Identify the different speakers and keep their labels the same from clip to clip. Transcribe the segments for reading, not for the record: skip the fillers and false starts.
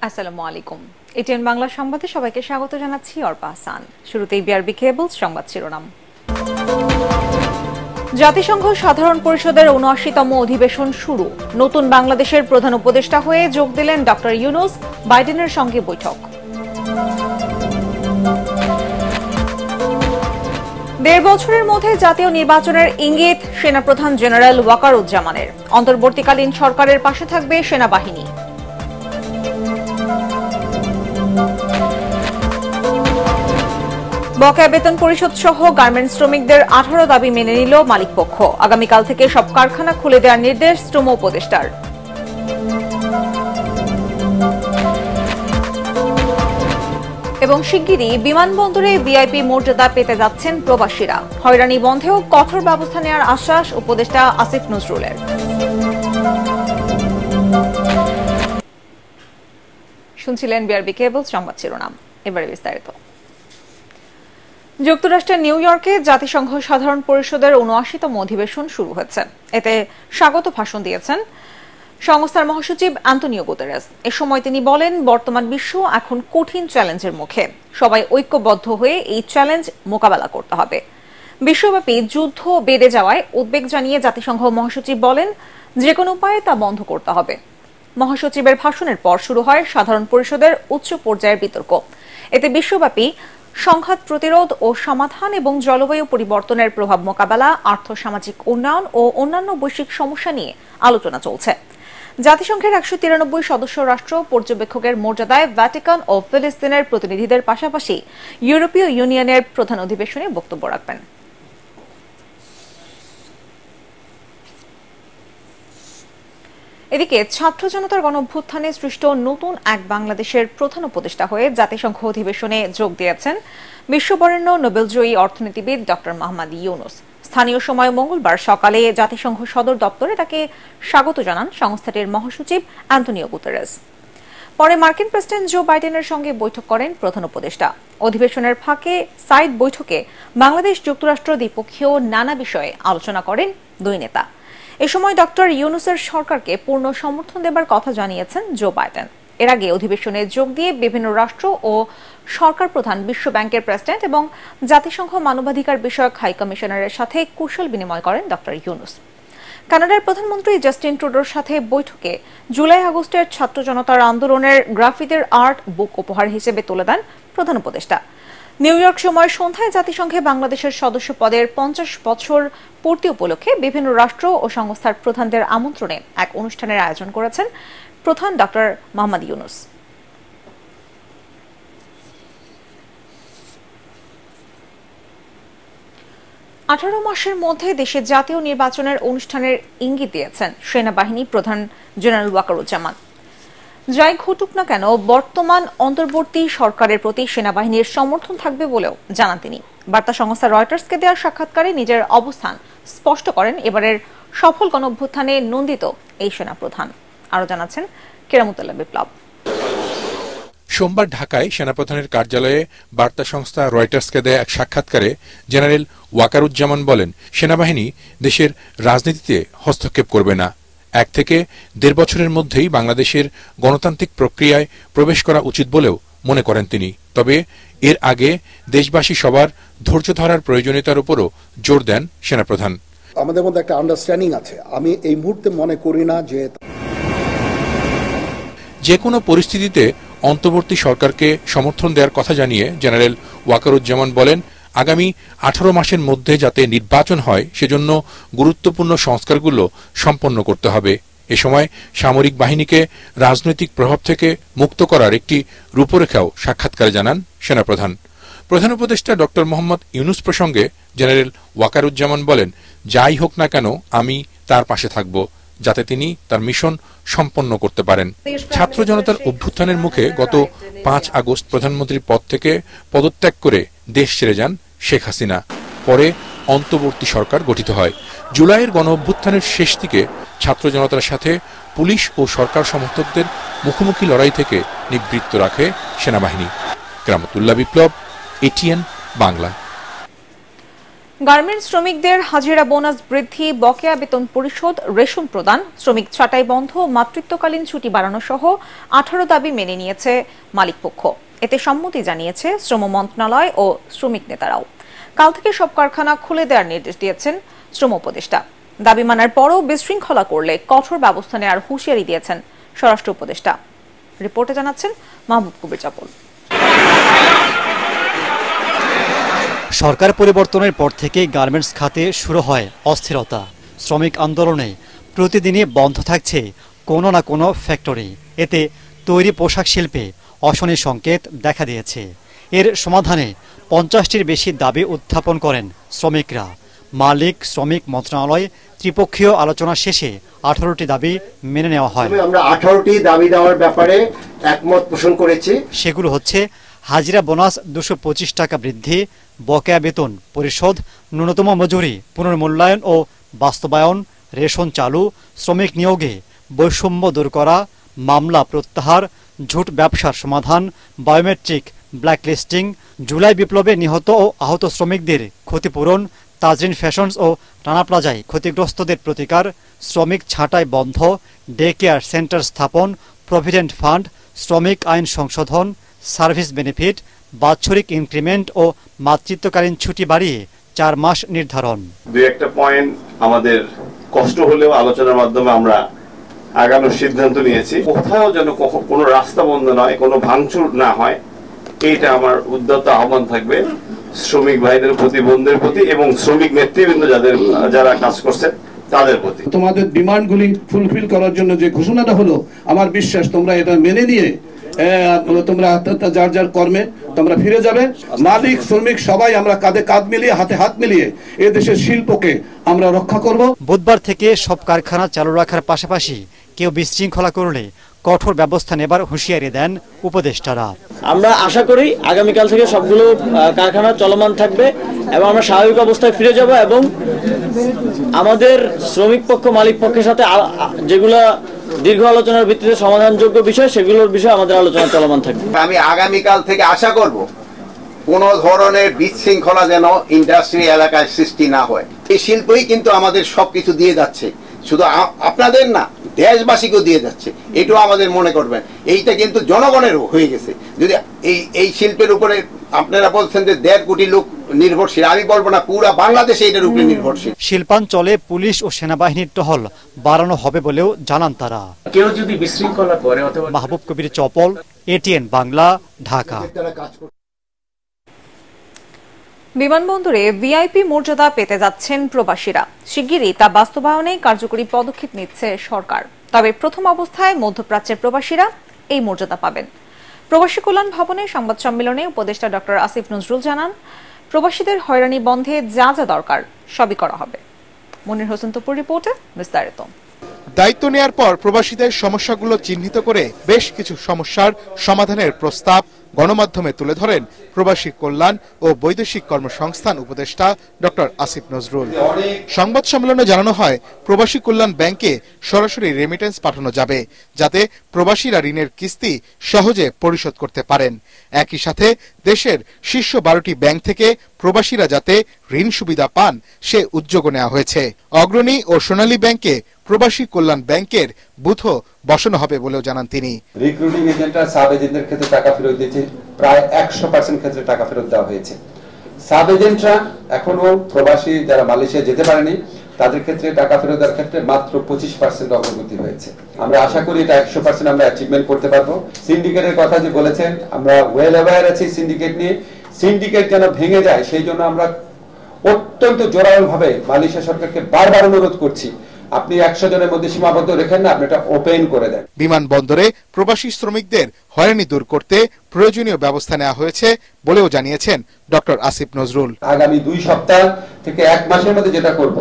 Speaker 1: আসসালামু আলাইকুম। এটিএন বাংলা সংবাদে সবাইকে স্বাগত জানাচ্ছি অর্পা হাসান। শুরুতেই বিআরবি কেবলস সংবাদ শিরোনাম। জাতিসংঘ সাধারণ পরিষদের ৭৯তম অধিবেশন শুরু। নতুন বাংলাদেশের প্রধান উপদেষ্টা হয়ে যোগ দিলেন ডক্টর ইউনূস, বাইডেনের সঙ্গে বৈঠক। ১.৫ বছরের মধ্যে জাতীয় নির্বাচনের ইঙ্গিত সেনাপ্রধান জেনারেল ওয়াকারুজ্জামানের। অন্তর্বর্তীকালীন সরকারের পাশে থাকবে সেনাবাহিনী। বকেয়া বেতন পরিশোধ সহ গার্মেন্টস শ্রমিকদের ১৮ দাবি মেনে নিল মালিকপক্ষ। আগামীকাল থেকে সব কারখানা খুলে দেওয়ার নির্দেশ শ্রম উপদেষ্টার। এবং শিগগিরই বিমানবন্দরে ভিআইপি মর্যাদা পেতে যাচ্ছেন প্রবাসীরা। হয়রানি বন্ধেও কঠোর ব্যবস্থা নেওয়ার আশ্বাস উপদেষ্টা আসিফ নজরুলের। শুনছিলেন বিআরবি কেবলস সংবাদ শিরোনাম। এবারে বিস্তারিত। যুক্তরাষ্ট্রের নিউ ইয়র্কে জাতিসংঘ সাধারণ পরিষদের ৭৯তম অধিবেশন শুরু হয়েছে। এতে স্বাগত ভাষণ দিয়েছেন সংস্থার মহাসচিব অ্যান্টোনিও গুতেরেস। এ সময় তিনি বলেন, বর্তমান বিশ্ব এখন কঠিন চ্যালেঞ্জের মুখে। সবাই ঐক্যবদ্ধ হয়ে এই চ্যালেঞ্জ মোকাবেলা করতে হবে। বিশ্বব্যাপী যুদ্ধ বেড়ে যাওয়ায় উদ্বেগ জানিয়ে জাতিসংঘ মহাসচিব বলেন, যে কোনো উপায়ে তা বন্ধ করতে হবে। মহাসচিবের ভাষণের পর শুরু হয় সাধারণ পরিষদের উচ্চ পর্যায়ের বিতর্ক। এতে বিশ্বব্যাপী সংঘাত প্রতিরোধ ও সমাধান এবং জলবায়ু পরিবর্তনের প্রভাব মোকাবেলা, আর্থসামাজিক উন্নয়ন ও অন্যান্য বৈশ্বিক সমস্যা নিয়ে আলোচনা চলছে। জাতিসংঘের ১৯৩ সদস্য রাষ্ট্র পর্যবেক্ষকের মর্যাদায় ভ্যাটিকান ও ফিলিস্তিনের প্রতিনিধিদের পাশাপাশি ইউরোপীয় ইউনিয়নের প্রধান অধিবেশনে বক্তব্য রাখবেন। এদিকে ছাত্র জনতার গণঅভ্যুত্থানে সৃষ্ট নতুন এক বাংলাদেশের প্রধান উপদেষ্টা হয়ে জাতিসংঘ অধিবেশনে যোগ দিয়েছেন বিশ্ববরেণ্য নোবেলজয়ী অর্থনীতিবিদ ডক্টর মোহাম্মদ ইউনূস। স্থানীয় সময় মঙ্গলবার সকালে জাতিসংঘ সদর দপ্তরে তাকে স্বাগত জানান সংস্থাটির মহাসচিব অ্যান্টোনিও গুতেরেস। পরে মার্কিন প্রেসিডেন্ট জো বাইডেনের সঙ্গে বৈঠক করেন প্রধান উপদেষ্টা। অধিবেশনের ফাঁকে সাইড বৈঠকে বাংলাদেশ যুক্তরাষ্ট্র দ্বিপক্ষীয় নানা বিষয়ে আলোচনা করেন দুই নেতা। এ সময় ডক্টর ইউনূসের সরকারকে পূর্ণ সমর্থন দেবার কথা জানিয়েছেন জো বাইডেন। এর আগে অধিবেশনে যোগ দিয়ে বিভিন্ন রাষ্ট্র ও সরকার প্রধান, বিশ্ব ব্যাংকের প্রেসিডেন্ট এবং জাতিসংঘ মানবাধিকার বিষয়ক হাই কমিশনারের সাথে কুশল বিনিময় করেন ডক্টর ইউনূস। কানাডার প্রধানমন্ত্রী জাস্টিন ট্রুডোর সাথে বৈঠকে জুলাই আগস্টের ছাত্র জনতার আন্দোলনের গ্রাফিতির আর্ট বুক উপহার হিসেবে তুলে দেন প্রধান উপদেষ্টা। নিউ ইয়র্ক সময় সন্ধ্যায় জাতিসংঘে বাংলাদেশের সদস্য পদের ৫০ বছর পূর্তি উপলক্ষে বিভিন্ন রাষ্ট্র ও সংস্থার প্রধানদের আমন্ত্রণে এক অনুষ্ঠানের আয়োজন করেছেন প্রধান ডক্টর মোহাম্মদ ইউনূস। আঠারো মাসের মধ্যে দেশে জাতীয় নির্বাচনের অনুষ্ঠানের ইঙ্গিত দিয়েছেন সেনাবাহিনী প্রধান জেনারেল ওয়াকারুজ্জামান। যাই ঘটুক না কেন, বর্তমান অন্তর্বর্তী সরকারের প্রতি সেনাবাহিনীর সমর্থন থাকবে বলেও জানান তিনি। বার্তা সংস্থা রয়টার্সকে দেওয়া সাক্ষাৎকারে নিজের অবস্থান স্পষ্ট করেন এবারের সফল গণঅভ্যুত্থানে নন্দিত এই সেনাপ্রধান। আরও জানাচ্ছেন কেরামতুল্লাহ বিপ্লব।
Speaker 2: সোমবার ঢাকায় সেনাপ্রধানের কার্যালয়ে বার্তা সংস্থা রয়টার্সকে দেয়া এক সাক্ষাৎকারে জেনারেল ওয়াকারুজ্জামান বলেন, সেনাবাহিনী দেশের রাজনীতিতে হস্তক্ষেপ করবে না। ১ থেকে ১.৫ বছরের মধ্যেই বাংলাদেশের গণতান্ত্রিক প্রক্রিয়ায় প্রবেশ করা উচিত বলেও মনে করেন তিনি। তবে এর আগে দেশবাসী সবার ধৈর্য ধরার প্রয়োজনীয়তার উপরও জোর দেন সেনাপ্রধান।
Speaker 3: আমাদের মধ্যে একটা আন্ডারস্ট্যান্ডিং আছে। আমি এই মুহূর্তে মনে করি না
Speaker 2: যে কোনো পরিস্থিতিতে অন্তর্বর্তী সরকারকে সমর্থন দেওয়ার কথা জানিয়ে জেনারেল ওয়াকারুজ্জামান বলেন, আগামী ১৮ মাসের মধ্যে যাতে নির্বাচন হয় সেজন্য গুরুত্বপূর্ণ সংস্কারগুলো সম্পন্ন করতে হবে। এ সময় সামরিক বাহিনীকে রাজনৈতিক প্রভাব থেকে মুক্ত করার একটি রূপরেখাও সাক্ষাৎকারে জানান সেনাপ্রধান। প্রধান উপদেষ্টা ডক্টর মোহাম্মদ ইউনূস প্রসঙ্গে জেনারেল ওয়াকারুজ্জামান বলেন, যাই হোক না কেন আমি তার পাশে থাকব, যাতে তিনি তার মিশন সম্পন্ন করতে পারেন। ছাত্র জনতার অভ্যুত্থানের মুখে গত ৫ আগস্ট প্রধানমন্ত্রীর পদ থেকে পদত্যাগ করে দেশ ছেড়ে যান শেখ হাসিনা। পরে অন্তর্বর্তী সরকার গঠিত হয়। জুলাইয়ের গণঅভ্যুত্থানের শেষ দিকে ছাত্র জনতার সাথে পুলিশ ও সরকার সমর্থকদের মুখোমুখি লড়াই থেকে নিবৃত্ত রাখে সেনাবাহিনী। কেরামতুল্লাহ বিপ্লব, এটিএন বাংলা।
Speaker 1: গার্মেন্টস শ্রমিকদের হাজিরা বোনাস বৃদ্ধি, বকেয়া বেতন পরিশোধ, রেশন প্রদান, শ্রমিক ছাঁটাই বন্ধ, মাতৃত্বকালীন ছুটি বাড়ানো সহ 18 দাবি মেনে নিয়েছে মালিকপক্ষ। এতে সম্মতি জানিয়েছে শ্রম মন্ত্রণালয় ও শ্রমিক নেতারাও। কাল থেকে সব কারখানা খুলে দেওয়ার নির্দেশ দিয়েছেন শ্রম উপদেষ্টা। দাবি মানার পরও বিশৃঙ্খলা করলে কঠোর ব্যবস্থা নেওয়ার হুঁশিয়ারি দিয়েছেন স্বরাষ্ট্র উপদেষ্টা। রিপোর্টে জানাচ্ছেন মাহবুব কবির চাপল।
Speaker 4: সরকার পরিবর্তনের পর থেকে গার্মেন্টস খাতে শুরু হয় অস্থিরতা। শ্রমিক আন্দোলনে প্রতিদিনই বন্ধ থাকছে কোনো না কোনো ফ্যাক্টরি। এতে তৈরি পোশাক শিল্পে অশনি সংকেত দেখা দিয়েছে। এর সমাধানে 50টির বেশি দাবি উত্থাপন করেন শ্রমিকরা। মালিক শ্রমিক মন্ত্রণালয় ত্রিপক্ষীয় আলোচনা শেষে 18টি দাবি মেনে নেওয়া হয়।
Speaker 5: আমরা 18টি দাবি দেওয়ার ব্যাপারে একমত পোষণ করেছি।
Speaker 4: সেগুলো হচ্ছে হাজিরা বোনাস 225 টাকা বৃদ্ধি, বকেয়া বেতন পরিশোধ, ন্যূনতম মজুরি পুনর্মূল্যায়ন ও বাস্তবায়ন, রেশন চালু, শ্রমিক নিয়োগে বৈষম্য দূর করা, মামলা প্রত্যাহার, ঝুট ব্যবসার সমাধান, বায়োমেট্রিক ব্ল্যাকলিস্টিং, জুলাই বিপ্লবে নিহত ও আহত শ্রমিকদের ক্ষতিপূরণ, তাজরিন ফ্যাশনস ও রানা প্লাজায় ক্ষতিগ্রস্তদের প্রতিকার, শ্রমিক ছাঁটাই বন্ধ, ডে কেয়ার সেন্টার স্থাপন, প্রভিডেন্ট ফান্ড, শ্রমিক আইন সংশোধন, সার্ভিস বেনিফিট, বাৎসরিক ইনক্রিমেন্ট ও মাতৃত্বকালীন ছুটি বাড়িয়ে 4 মাস নির্ধারণ।
Speaker 6: দুই একটা পয়েন্ট আমাদের কষ্ট হলেও আলোচনার মাধ্যমে আমরা আগানোর সিদ্ধান্ত নিয়েছি। কোথাও যেন কোনো রাস্তা বন্ধ নয়, কোনো ভাঙচুর না হয়, এইটা আমার উদ্যত আহ্বান থাকবে শ্রমিক ভাইদের প্রতি, বোনদের প্রতি এবং শ্রমিক নেতৃবৃন্দ যারা কাজ করছেন তাদের প্রতি।
Speaker 7: তোমাদের ডিমান্ডগুলি ফুলফিল করার জন্য যে ঘোষণাটা হলো, আমার বিশ্বাস তোমরা এটা মেনে নিয়ে তোমরা যার যার কর্মে তোমরা ফিরে যাবে। মালিক শ্রমিক সবাই আমরা কাঁধে কাঁধ মিলিয়ে, হাতে হাত মিলিয়ে এ দেশের শিল্পকে আমরা রক্ষা করব।
Speaker 4: বুধবার থেকে সব কারখানা চালু রাখার পাশাপাশি কেউ বিশৃঙ্খলা করলে কঠোর ব্যবস্থা নেবার হুঁশিয়ারি দেন উপদেষ্টারা।
Speaker 8: আমরা আশা করি আগামীকাল থেকে সবগুলো কারখানা চলমান থাকবে এবং আমরা স্বাভাবিক অবস্থায় ফিরে যাব এবং আমাদের শ্রমিক পক্ষ মালিক পক্ষের সাথে যেগুলো দীর্ঘ আলোচনার ভিত্তিতে সমাধানযোগ্য বিষয়, সেগুলোর বিষয়ে আমাদের আলোচনা চলমান থাকবে।
Speaker 9: আমি আগামীকাল থেকে আশা করব কোনো ধরনের বিশৃঙ্খলা যেন ইন্ডাস্ট্রি এলাকায় সৃষ্টি না হয়। এই শিল্পই কিন্তু আমাদের সবকিছু দিয়ে যাচ্ছে, শুধু আপনাদের না, দেশবাসীকেও দিয়ে যাচ্ছে। এটাও আমাদের মনে করবেন, এইটা কিন্তু জনগণেরও হয়ে গেছে। যদি এই শিল্পের উপরে আপনারা বলছেন যে 1.5 কোটি লোক নির্ভরশীল, আমি বলবো না, পুরা বাংলাদেশে এটার উপরে নির্ভরশীল।
Speaker 4: শিল্পাঞ্চলে পুলিশ ও সেনাবাহিনীর টহল বাড়ানো হবে বলেও জানান তারা।
Speaker 10: কেউ যদি বিশৃঙ্খলা করে অথবা।
Speaker 4: মাহবুব কবির চপল, ATN বাংলা, ঢাকা।
Speaker 1: বিমানবন্দরে ভিআইপি মর্যাদা পেতে যাচ্ছেন প্রবাসীরা। শিগগিরই তা বাস্তবায়নে কার্যকরী পদক্ষেপ নিচ্ছে সরকার। তবে প্রথম অবস্থায় মধ্যপ্রাচ্যের প্রবাসীরা এই মর্যাদা পাবেন। প্রবাসী কল্যাণ ভবনে সংবাদ সম্মেলনে উপদেষ্টা ডক্টর আসিফ নজরুল জানান, প্রবাসীদের হয়রানি বন্ধে যা যা দরকার সবই করা হবে। মনির হোসেন তপুর রিপোর্টে বিস্তারিত।
Speaker 11: দায়িত্ব নেয়ার পর প্রবাসীদের সমস্যাগুলো চিহ্নিত করে বেশ কিছু সমস্যার সমাধানের প্রস্তাব গণমাধ্যমে তুলে ধরেন প্রবাসী কল্যাণ ও বৈদেশিক কর্মসংস্থান উপদেষ্টা ডক্টর আসিফ নজরুল। সংবাদ সম্মেলনে জানানো হয়, প্রবাসী কল্যাণ ব্যাংকে সরাসরি রেমিটেন্স পাঠানো যাবে, যাতে প্রবাসীরা ঋণের কিস্তি সহজে পরিশোধ করতে পারেন। একই সাথে দেশের শীর্ষ 12টি ব্যাংক থেকে প্রবাসীরা যাতে ঋণ সুবিধা পান সে উদ্যোগ নেওয়া হয়েছে। অগ্রণী ও সোনালী ব্যাংকে প্রবাসী কল্যাণ ব্যাংকের বুথও বসানো হবে বলেও জানান তিনি।
Speaker 12: রিক্রুটিং এজেন্টরা সাব এজেন্টদের ক্ষেত্রে টাকা ফেরত দিয়েছে, প্রায় 100% ক্ষেত্রে টাকা ফেরত দেওয়া হয়েছে। সাব এজেন্টরা এখনো প্রবাসী যারা মালয়েশিয়া যেতে পারেনি তাদের ক্ষেত্রে টাকা ফেরত দেওয়ার ক্ষেত্রে মাত্র 25% অগ্রগতি হয়েছে। আমরা আশা করি এটা 100% আমরা অ্যাচিভমেন্ট করতে পারবো। সিন্ডিকেটের কথা যে বলেছেন, আমরা ওয়েল অ্যাওয়্যার আছি সিন্ডিকেট নিয়ে। সিন্ডিকেট যেন ভেঙে যায় সেই জন্য আমরা অত্যন্ত জোরালো ভাবে মালয়েশিয়া সরকারকে বারবার অনুরোধ করছি, আপনি 100 জনের মধ্যে সীমাবদ্ধ রেখেন না, আপনি এটা ওপেন করে দেন।
Speaker 11: বিমানবন্দরে প্রবাসী শ্রমিকদের হয়রানি দূর করতে প্রয়োজনীয় ব্যবস্থা নেওয়া হয়েছে বলেও জানিয়েছেন ডক্টর আসিফ নজরুল।
Speaker 12: আগামী 2 সপ্তাহ থেকে 1 মাসের মধ্যে যেটা করব,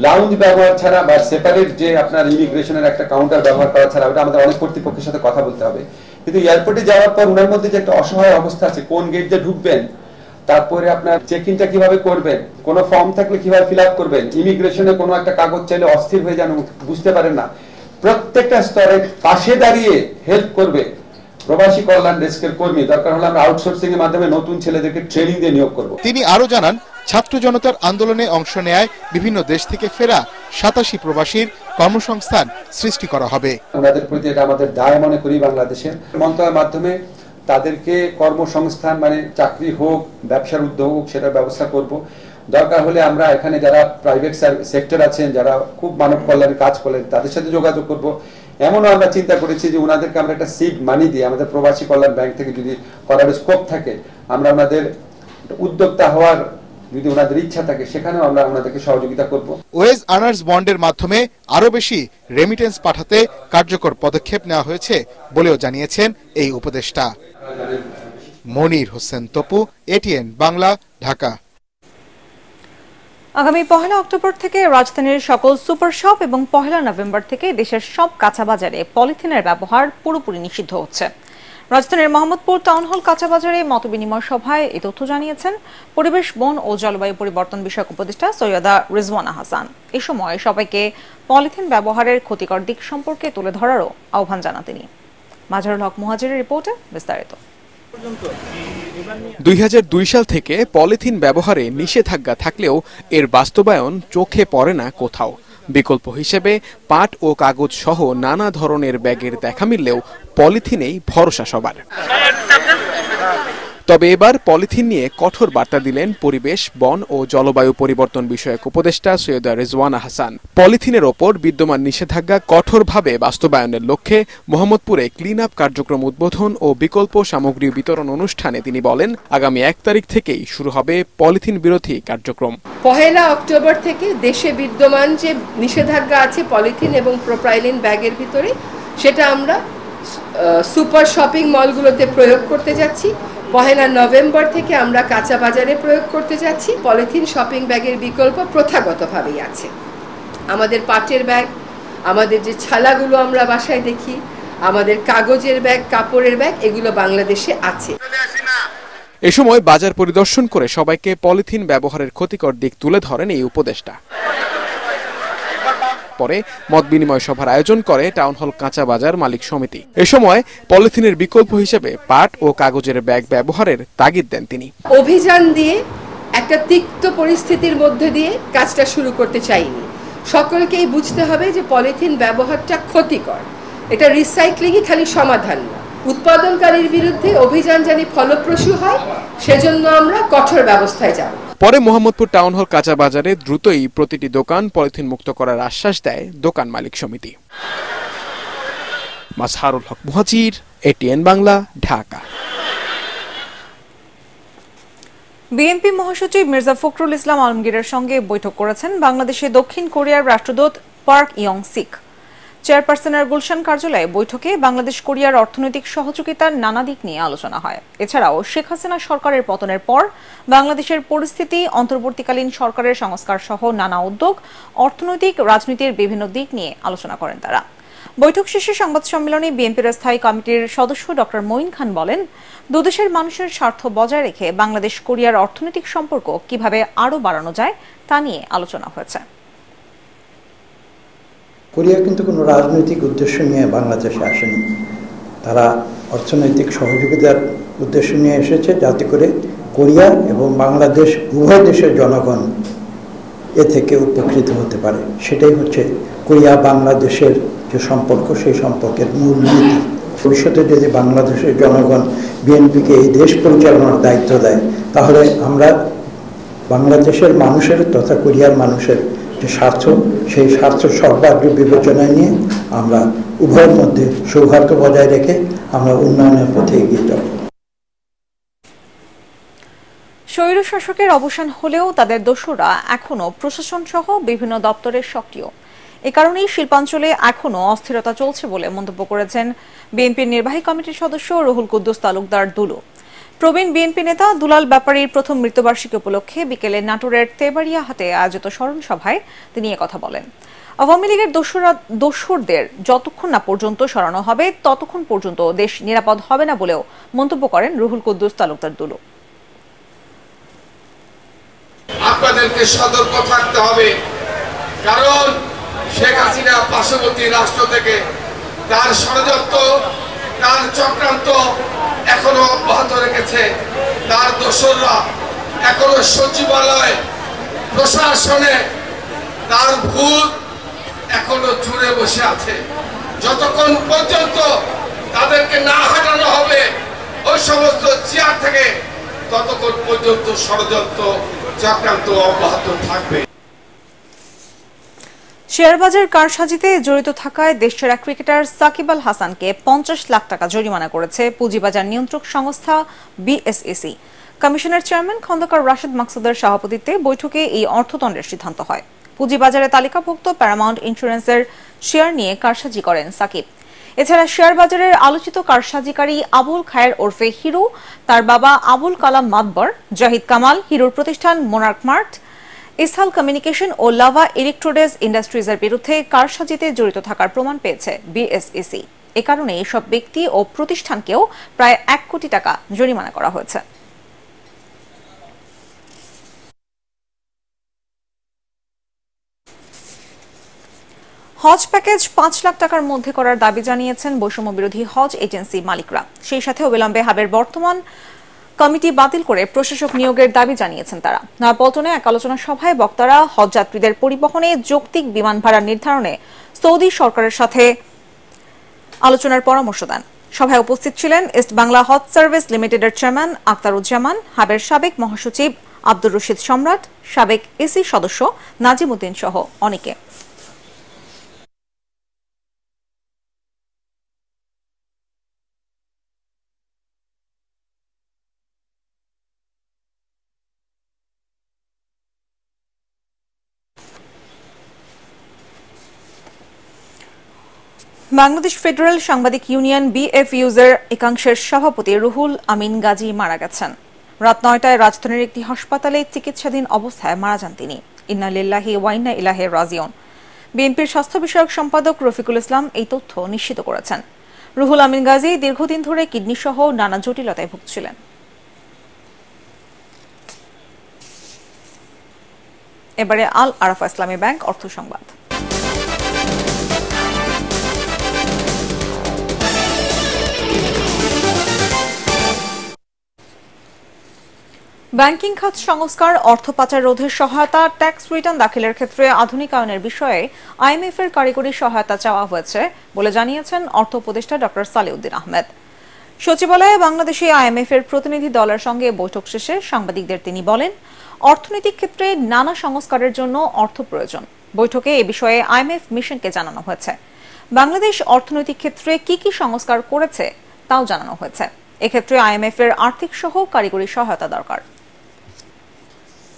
Speaker 12: লাউঞ্জ ব্যবহার ছাড়া বা সেপারেট যে আপনার ইমিগ্রেশনের একটা কাউন্টার ব্যবহার করা ছাড়া, ওটা আমাদের অনেক কর্তৃপক্ষের সাথে কথা বলতে হবে। কিন্তু এয়ারপোর্টে যাওয়ার পর ওনার মধ্যে যে একটা অসহায় অবস্থা আছে, কোন গেট দিয়ে ঢুকবেন, তারপরে আপনার চেক ইনটা কিভাবে করবেন, কোন ফর্ম থাকলে কিভাবে ফিল আপ করবেন, ইমিগ্রেশনে কোনো একটা কাগজ চাইলে অস্থির হয়ে যান, বুঝতে পারেন না, প্রত্যেকটা স্তরে পাশে দাঁড়িয়ে হেল্প করবে প্রবাসী কল্যাণ ডেস্কের কর্মী। দরকার হলে আমরা আউটসোর্সিং এর মাধ্যমে নতুন ছেলেদেরকে ট্রেনিং দিয়ে নিয়োগ করব।
Speaker 11: তিনি আরো জানান, ছাত্র জনতার আন্দোলনে অংশ নেয় বিভিন্ন দেশ থেকে ফেরা 87 প্রবাসীর কর্মসংস্থান সৃষ্টি করা হবে।
Speaker 12: ওনাদের প্রতি এটা আমাদের দায় মনে করি বাংলাদেশের মন্ত্রণালয়ের মাধ্যমে তাদেরকে কর্মসংস্থান মানে চাকরি হোক, ব্যবসার উদ্যোগ হোক, সেটার ব্যবস্থা করব। দরকার হলে আমরা এখানে যারা প্রাইভেট সেক্টর আছেন, যারা খুব মানব কল্যাণে কাজ করেন, তাদের সাথে যোগাযোগ করব। এমনও আমরা চিন্তা করেছি যে ওনাদেরকে আমরা একটা সিড মানি দিয়ে আমাদের প্রবাসী কল্যাণ ব্যাংক থেকে যদি করার স্কোপ থাকে, আমরা ওনাদের উদ্যোক্তা হওয়ার যদি ওনাদের ইচ্ছা থাকে, সেখানেও আমরা ওনাদেরকে সহযোগিতা করব।
Speaker 11: ওয়েজ আর্নার্স বন্ডের মাধ্যমে আরো বেশি রেমিটেন্স পাঠাতে কার্যকর পদক্ষেপ নেওয়া হয়েছে বলেও জানিয়েছেন এই উপদেষ্টা। মনির হোসেন তপু, এটিএন বাংলা, ঢাকা।
Speaker 1: আগামী 1 অক্টোবর থেকে রাজধানীর সকল সুপার শপ এবং 1 নভেম্বর থেকে দেশের সব কাঁচা বাজারে পলিথিনের ব্যবহার পুরোপুরি নিষিদ্ধ হচ্ছে। রাজধানীর মোহাম্মদপুর টাউন হল কাঁচা বাজারে মতবিনিময় সভায় এই তথ্য জানিয়েছেন পরিবেশ, বন ও জলবায়ু পরিবর্তন বিষয়ক উপদেষ্টা সৈয়দা রিজওয়ানা হাসান। এ সময় সবাইকে পলিথিন ব্যবহারের ক্ষতিকর দিক সম্পর্কে তুলে ধরারও আহ্বান জানান তিনি। মাজহারুল হক মুহাজিরের রিপোর্টে বিস্তারিত।
Speaker 13: 2002 সাল থেকে পলিথিন ব্যবহারে নিষেধাজ্ঞা থাকলেও এর বাস্তবায়ন চোখে পড়ে না কোথাও। বিকল্প হিসেবে পাট ও কাগজ সহ নানা ধরনের ব্যাগের দেখা মিললেও পলিথিনেই ভরসা সবার। তবে এবার পলিথিন নিয়ে কঠোর বার্তা দিলেন পরিবেশ, বন ও জলবায়ু পরিবর্তন বিষয়ক উপদেষ্টা সৈয়দা রিজওয়ানা হাসান। পলিথিনের ওপর বিদ্যমান নিষেধাজ্ঞা কঠোরভাবে বাস্তবায়নের লক্ষ্যে মোহাম্মদপুরে ক্লিন আপ কার্যক্রম উদ্বোধন ও বিকল্প সামগ্রী বিতরণ অনুষ্ঠানে তিনি বলেন, আগামী 1 তারিখ থেকেই শুরু হবে পলিথিন বিরোধী কার্যক্রম।
Speaker 14: 1 অক্টোবর থেকে দেশে বিদ্যমান যে নিষেধাজ্ঞা আছে পলিথিন এবং প্রোপাইলিন ব্যাগের ভিতরে, সেটা আমরা সুপার শপিং মলগুলোতে প্রয়োগ করতে যাচ্ছি। 1 নভেম্বর থেকে আমরা কাঁচা বাজারে প্রয়োগ করতে যাচ্ছি। পলিথিন শপিং ব্যাগের বিকল্প প্রথাগতভাবেই আছে। আমাদের পাটের ব্যাগ, আমাদের যে ছালাগুলো আমরা বাসায় দেখি, আমাদের কাগজের ব্যাগ, কাপড়ের ব্যাগ, এগুলো বাংলাদেশে আছে।
Speaker 13: এ সময় বাজার পরিদর্শন করে সবাইকে পলিথিন ব্যবহারের ক্ষতিকর দিক তুলে ধরেন এই উপদেষ্টা। পরে মত বিনিময় সভার আয়োজন করে টাউন হল কাঁচা বাজার মালিক সমিতি। এ সময় পলিথিনের বিকল্প হিসেবে পাট ও কাগজের ব্যাগ ব্যবহারের তাগিদ দেন তিনি।
Speaker 14: অভিযান দিয়ে একটা তিক্ত পরিস্থিতির মধ্যে দিয়ে কাজটা শুরু করতে চাইনি। সকলকেই বুঝতে হবে যে পলিথিন ব্যবহারটা ক্ষতিকর। এটা রিসাইক্লিংই খালি সমাধান না। উৎপাদনকারীর বিরুদ্ধে অভিযান জানি ফলপ্রসূ হয়, সেজন্য আমরা কঠোর ব্যবস্থায় যাব।
Speaker 13: পরে মোহাম্মদপুর টাউন হল কাঁচা বাজারে দ্রুতই প্রতিটি দোকান পলিথিন মুক্ত করার আশ্বাস দেয় দোকান মালিক সমিতি। মাজহারুল হক মুহাজির, এটিএন বাংলা, ঢাকা।
Speaker 1: বিএনপি মহাসচিব মির্জা ফখরুল ইসলাম আলমগীরের সঙ্গে বৈঠক করেছেন বাংলাদেশে দক্ষিণ কোরিয়ার রাষ্ট্রদূত পার্ক ইয়ং সিক। চেয়ারপারসনের গুলশান কার্যালয়ে বৈঠকে বাংলাদেশ কোরিয়ার অর্থনৈতিক সহযোগিতার নানা দিক নিয়ে আলোচনা হয়। এছাড়াও শেখ হাসিনা সরকারের পতনের পর বাংলাদেশের পরিস্থিতি, অন্তর্বর্তীকালীন সরকারের সংস্কার সহ নানা উদ্যোগ, অর্থনৈতিক রাজনীতির বিভিন্ন দিক নিয়ে আলোচনা করেন তারা। বৈঠক শেষে সংবাদ সম্মেলনে বিএনপির স্থায়ী কমিটির সদস্য ডক্টর মঈন খান বলেন, দুদেশের মানুষের স্বার্থ বজায় রেখে বাংলাদেশ কোরিয়ার অর্থনৈতিক সম্পর্ক কিভাবে আরও বাড়ানো যায় তা নিয়ে আলোচনা হয়েছে।
Speaker 15: কোরিয়া কিন্তু কোনো রাজনৈতিক উদ্দেশ্য নিয়ে বাংলাদেশে আসেনি। তারা অর্থনৈতিক সহযোগিতার উদ্দেশ্য নিয়ে এসেছে, যাতে করে কোরিয়া এবং বাংলাদেশ উভয় দেশের জনগণ এ থেকে উপকৃত হতে পারে। সেটাই হচ্ছে কোরিয়া বাংলাদেশের যে সম্পর্ক, সেই সম্পর্কের মূল নীতি। ভবিষ্যতে যদি বাংলাদেশের জনগণ বিএনপিকে এই দেশ পরিচালনার দায়িত্ব দেয়, তাহলে আমরা বাংলাদেশের মানুষের তথা কোরিয়ার মানুষের যে স্বার্থ, সেই স্বার্থ সর্বাগ্রে বিবেচনায় নিয়ে আমরা উভয়ের মধ্যে সৌহার্দ্য বজায় রেখে আমরা উন্নয়নের পথে এগিয়ে যাব।
Speaker 1: স্বৈরশাসকের অবসান হলেও তাদের দোসররা এখনো প্রশাসন সহ বিভিন্ন দপ্তরে সক্রিয়। এ কারণেই শিল্পাঞ্চলে এখনো অস্থিরতা চলছে বলে মন্তব্য করেছেন বিএনপির নির্বাহী কমিটির সদস্য রুহুল কুদ্দুস তালুকদার দুলু। প্রবীণ বিএনপি নেতা দুলাল ব্যাপারীর প্রথম মৃত্যুবার্ষিকী উপলক্ষে বিকেলে নাটোরের তেবাড়িয়া হাটে আয়োজিত স্মরণ সভায় তিনি একথা বলেন। আওয়ামী লীগের দোসরদের যতক্ষণ না পর্যন্ত সরানো হবে, ততক্ষণ পর্যন্ত দেশ নিরাপদ হবে না বলেও মন্তব্য করেন রুহুল কুদ্দুস তালুকদার দুলু।
Speaker 16: আপনাদেরকে সতর্ক থাকতে হবে, কারণ শেখ হাসিনা পার্শ্ববর্তী রাষ্ট্র থেকে তার ষড়যন্ত্র, তার চক্রান্ত এখনো অব্যাহত রেখেছে। তার দোসররা এখনো সচিবালয় প্রশাসনে তার ভূত এখনো জুড়ে বসে আছে। যতক্ষণ পর্যন্ত তাদেরকে না হাঁটানো হবে ওই সমস্ত চেয়ার থেকে, ততক্ষণ পর্যন্ত ষড়যন্ত্র চক্রান্ত অব্যাহত থাকবে।
Speaker 1: শেয়ারবাজার কারসাজিতে জড়িত থাকায় দেশের এক ক্রিকেটার সাকিব আল হাসানকে 50 লাখ টাকা জরিমানা করেছে পুঁজিবাজার নিয়ন্ত্রক সংস্থা বিএসইসি। কমিশনের চেয়ারম্যান খন্দকার রাশেদ মাকসুদের সভাপতিত্বে বৈঠকে এই অর্থদণ্ডের সিদ্ধান্ত হয়। পুঁজিবাজারে তালিকাভুক্ত প্যারামাউন্ট ইন্স্যুরেন্সের শেয়ার নিয়ে কারসাজি করেন সাকিব। এছাড়া শেয়ার বাজারের আলোচিত কারসাজিকারী আবুল খায়ের ওরফে হিরু, তার বাবা আবুল কালাম মাতবর, জাহিদ কামাল, হিরুর প্রতিষ্ঠান মোনার্ক মার্ট, ইসহাল কমিউনিকেশন ও লাভা ইলেকট্রোডেস ইন্ডাস্ট্রিজের বিরুদ্ধে কারসাজিতে জড়িত থাকার প্রমাণ পেয়েছে বিএসইসি। এ কারণে এসব ব্যক্তি ও প্রতিষ্ঠানকেও প্রায় 1 কোটি টাকা জরিমানা করা হয়েছে। হজ প্যাকেজ 5 লাখ টাকার মধ্যে করার দাবি জানিয়েছেন বৈষম্য বিরোধী হজ এজেন্সি মালিকরা। সেই সাথে অবিলম্বে হাবের বর্তমান কমিটি বাতিল করে প্রশাসক নিয়োগের দাবি জানিয়েছেন তারা। নয়াপল্টনে এক আলোচনা সভায় বক্তারা হজ যাত্রীদের পরিবহনে যৌক্তিক বিমান ভাড়া নির্ধারণে সৌদি সরকারের সাথে আলোচনার পরামর্শ দেন। সভায় উপস্থিত ছিলেন ইস্ট বাংলা হজ সার্ভিস লিমিটেডের চেয়ারম্যান আক্তারুজ্জামান, হাবের সাবেক মহাসচিব আব্দুর রশিদ সম্রাট, সাবেক এসি সদস্য নাজিম উদ্দিন সহ অনেকে। বাংলাদেশ ফেডারেল সাংবাদিক ইউনিয়ন বিএফইউজের একাংশের সভাপতি রুহুল আমিন গাজী মারা গেছেন। রাত 9টায় রাজধানীর একটি হাসপাতালে চিকিৎসাধীন অবস্থায় মারা যান তিনি। ইন্না লিল্লাহি ওয়া ইন্না ইলাইহি রাজিউন। বিএনপির স্বাস্থ্য বিষয়ক সম্পাদক রফিকুল ইসলাম এই তথ্য নিশ্চিত করেছেন। রুহুল আমিন গাজী দীর্ঘদিন ধরে কিডনি সহ নানা জটিলতায় ভুগছিলেন। এবারে আল আরাফা ইসলামী ব্যাংক অর্থ সংবাদ। ব্যাংকিং খাত সংস্কার, অর্থ পাচার রোধে সহায়তা, ট্যাক্স রিটার্ন দাখিলের ক্ষেত্রে আধুনিকায়নের বিষয়ে আইএমএফ এর কারিগরি সহায়তা চাওয়া হয়েছে বলে জানিয়েছেন অর্থ উপদেষ্টা ডক্টর সালেউদ্দিন আহমেদ। সচিবালয়ে বাংলাদেশে আইএমএফ এর প্রতিনিধি দলের সঙ্গে বৈঠক শেষে সাংবাদিকদের তিনি বলেন, অর্থনৈতিক ক্ষেত্রে নানা সংস্কারের জন্য অর্থ প্রয়োজন। বৈঠকে এ বিষয়ে আইএমএফ মিশনকে জানানো হয়েছে। বাংলাদেশ অর্থনৈতিক ক্ষেত্রে কি কি সংস্কার করেছে তাও জানানো হয়েছে। এক্ষেত্রে আইএমএফ এর আর্থিক সহ কারিগরি সহায়তা দরকার।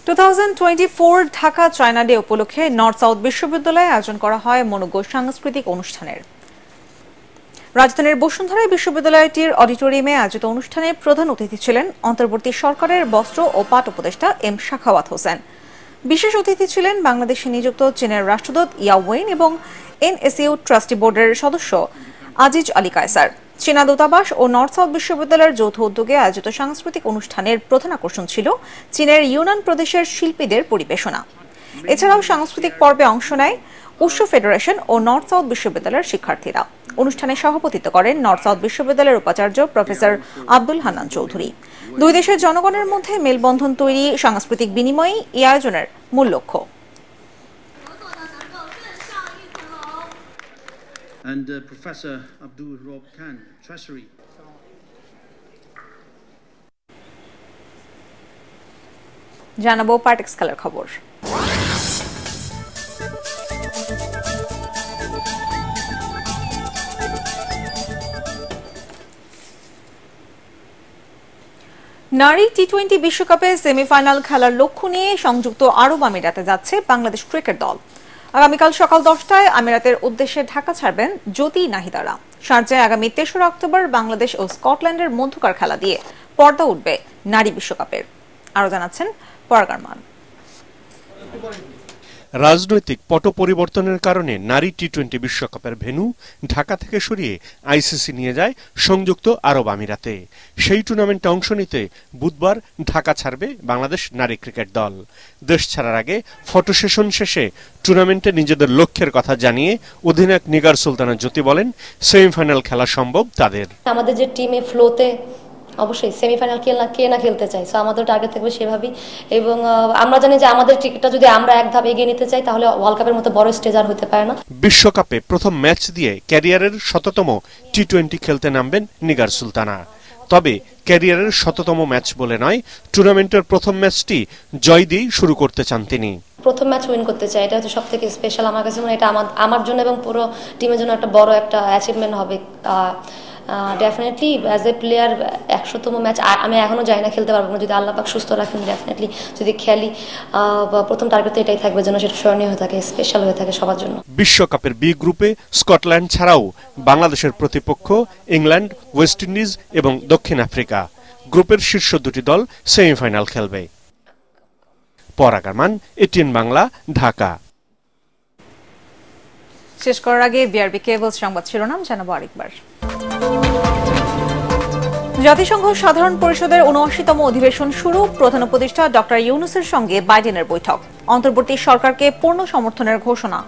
Speaker 1: 2024 ঢাকা চায়না ডে উপলক্ষে নর্থ সাউথ বিশ্ববিদ্যালয়ে আয়োজন করা হয় মনোজ্ঞ সাংস্কৃতিক অনুষ্ঠানের। রাজধানীর বসুন্ধরা বিশ্ববিদ্যালয়টির অডিটোরিয়ামে আয়োজিত অনুষ্ঠানে প্রধান অতিথি ছিলেন অন্তর্বর্তী সরকারের বস্ত্র ও পাট উপদেষ্টা এম শাখাওয়াত হোসেন। বিশেষ অতিথি ছিলেন বাংলাদেশে নিযুক্ত চীনের রাষ্ট্রদূত ইয়া ওয়েন এবং এনএসইউ ট্রাস্টি বোর্ডের সদস্য আজিজ আলী কায়সার। চীনা দূতাবাস ও নর্থ সাউথ বিশ্ববিদ্যালয়ের যৌথ উদ্যোগে আয়োজিত সাংস্কৃতিক অনুষ্ঠানের প্রধান আকর্ষণ ছিল চীনের ইউনান প্রদেশের শিল্পীদের পরিবেশনা। এছাড়াও সাংস্কৃতিক পর্বে অংশ নেয় উৎসব ফেডারেশন ও নর্থ সাউথ বিশ্ববিদ্যালয়ের শিক্ষার্থীরা। অনুষ্ঠানে সভাপতিত্ব করেন নর্থ সাউথ বিশ্ববিদ্যালয়ের উপাচার্য প্রফেসর আব্দুল হান্নান চৌধুরী। দুই দেশের জনগণের মধ্যে মেলবন্ধন তৈরি, সাংস্কৃতিক বিনিময়ই এই আয়োজনের মূল লক্ষ্য।
Speaker 17: And Professor Abdul Rob Khan, Treasury.
Speaker 1: জানাবো পার্টেক্স খেলার খবর। নারী টি-20 বিশ্বকাপে সেমিফাইনাল খেলার লক্ষ্য নিয়ে সংযুক্ত আরব আমিরাতে যাচ্ছে বাংলাদেশ ক্রিকেট দল। আগামীকাল সকাল 10টায় আমিরাতের উদ্দেশ্যে ঢাকা ছাড়বেন জ্যোতি নাহিদারা। শারজায় আগামী 3রা অক্টোবর বাংলাদেশ ও স্কটল্যান্ডের মধ্যকার খেলা দিয়ে পর্দা উঠবে নারী বিশ্বকাপের। আরো জানাচ্ছেন পরাগারমান।
Speaker 18: রাজনৈতিক পট পরিবর্তনের কারণে নারী টি-20 বিশ্বকাপের ভেন্যু ঢাকা থেকে সরিয়ে আইসিসি নিয়ে যায় সংযুক্ত আরব আমিরাতে। সেই টুর্নামেন্টে অংশ নিতে বুধবার ঢাকা ছাড়বে বাংলাদেশ নারী ক্রিকেট দল। দেশ ছাড়ার আগে ফটো সেশন শেষে টুর্নামেন্টে নিজেদের লক্ষ্যের কথা জানিয়ে অধিনায়ক নিগার সুলতানা জ্যোতি বলেন, সেমিফাইনাল খেলা সম্ভব তাদের।
Speaker 19: আমাদের যে টিমে ফ্লোতে অবশ্যই সেমিফাইনাল কে না খেলতে চাই, সো আমাদের টার্গেট থাকবে সেভাবেই। এবং আমরা জানি যে আমাদের টিকিটটা যদি আমরা এক ধাপ এগিয়ে নিতে চাই তাহলে ওয়ার্ল্ড কাপের মতো বড় স্টেজ আর হতে পারে না।
Speaker 18: বিশ্বকাপে প্রথম ম্যাচ দিয়ে ক্যারিয়ারের ১৭তম টি-20 খেলতে নামবেন নিগার সুলতানা। তবে ক্যারিয়ারের ১০০তম ম্যাচ বলে নয়, টুর্নামেন্টের প্রথম ম্যাচটি জয় দিয়েই শুরু করতে চান তিনি।
Speaker 19: প্রথম ম্যাচ উইন করতে চাই, এটা হচ্ছে সবথেকে স্পেশাল আমার কাছে। মানে এটা আমার জন্য এবং পুরো টিমের জন্য একটা বড় একটা অ্যাচিভমেন্ট হবে। ডেফিনেটলি অ্যাজ এ প্লেয়ার ১০০তম ম্যাচ আমি এখনও যাই না, খেলতে পারবো না, যদি আল্লাহ পাক সুস্থ রাখেন ডেফিনেটলি যদি খেলি। প্রথম টার্গেট তো এটাই থাকবে যেন সেটা স্মরণীয় হয়ে থাকে, স্পেশাল হয়ে থাকে সবার জন্য।
Speaker 18: বিশ্বকাপের বি গ্রুপে স্কটল্যান্ড ছাড়াও বাংলাদেশের প্রতিপক্ষ ইংল্যান্ড, ওয়েস্ট ইন্ডিজ এবং দক্ষিণ আফ্রিকা। গ্রুপের শীর্ষ দুটি দল সেমিফাইনাল খেলবে। পরাগ আরমান, এটিএন বাংলা, ঢাকা।
Speaker 1: শেষ করার আগে বিআরবি কেবলস সংবাদ শিরোনাম জানাবো আরেকবার। জাতিসংঘ সাধারণ পরিষদের ৭৯তম অধিবেশন শুরু। প্রধান উপদেষ্টা ডক্টর ইউনূসের সঙ্গে বাইডেনের বৈঠক। অন্তর্বর্তী সরকারকে পূর্ণ সমর্থনের ঘোষণা।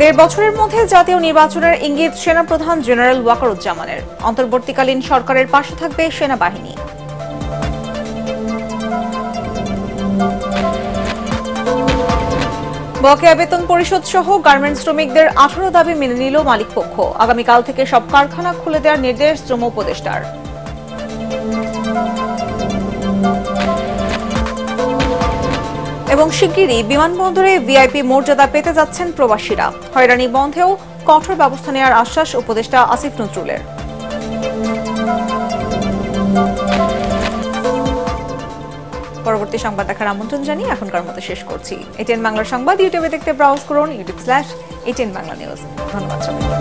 Speaker 1: ১.৫ বছরের মধ্যে জাতীয় নির্বাচনের ইঙ্গিত সেনাপ্রধান জেনারেল ওয়াকারুজ্জামানের। অন্তর্বর্তীকালীন সরকারের পাশে থাকবে সেনাবাহিনী। বকেয়া বেতন পরিশোধ সহ গার্মেন্টস শ্রমিকদের ১৮ দাবি মেনে নিল মালিকপক্ষ। আগামীকাল থেকে সব কারখানা খুলে দেওয়ার নির্দেশ শ্রম উপদেষ্টার। এবং শিগগিরই বিমানবন্দরে ভিআইপি মর্যাদা পেতে যাচ্ছেন প্রবাসীরা। হয়রানি বন্ধেও কঠোর ব্যবস্থা নেওয়ার আশ্বাস উপদেষ্টা আসিফ নজরুলের। পরবর্তী সংবাদ দেখার আমন্ত্রণ জানিয়ে এখনকার মতো শেষ করছি। এটিএন বাংলা সংবাদ ইউটিউবে দেখতে ব্রাউজ করুন youtube/ATN Bangla News। ধন্যবাদ সবাইকে।